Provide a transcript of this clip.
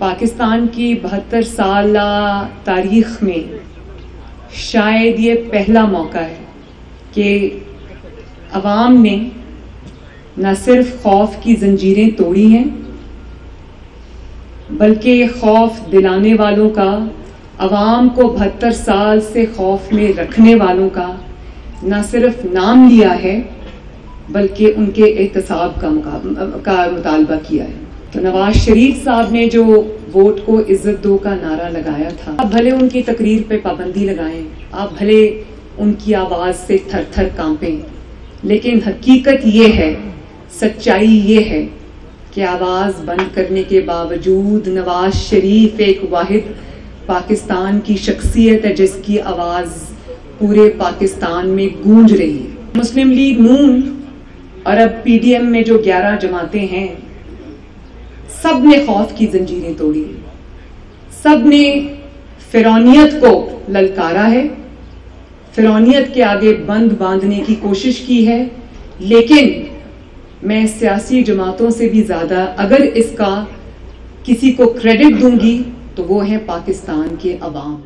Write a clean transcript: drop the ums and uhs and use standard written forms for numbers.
पाकिस्तान की 72 साल तारीख में शायद ये पहला मौका है कि अवाम ने न सिर्फ खौफ की जंजीरें तोड़ी हैं, बल्कि खौफ दिलाने वालों का, अवाम को 72 साल से खौफ में रखने वालों का न सिर्फ नाम लिया है बल्कि उनके एहतसाब का मुतालबा किया है। तो नवाज शरीफ साहब ने जो वोट को इज्जत दो का नारा लगाया था, आप भले उनकी तकरीर पे पाबंदी लगाएं, आप भले उनकी आवाज़ से थर थर कांपें, लेकिन हकीकत ये है, सच्चाई ये है कि आवाज़ बंद करने के बावजूद नवाज शरीफ एक वाहिद पाकिस्तान की शख्सियत है जिसकी आवाज़ पूरे पाकिस्तान में गूंज रही है। मुस्लिम लीग नून और अब PDM में जो 11 जमातें हैं, सब ने खौफ की जंजीरें तोड़ी, सब ने फिरौनियत को ललकारा है, फिरौनियत के आगे बंद बांधने की कोशिश की है। लेकिन मैं सियासी जमातों से भी ज़्यादा अगर इसका किसी को क्रेडिट दूंगी तो वो है पाकिस्तान के अवाम।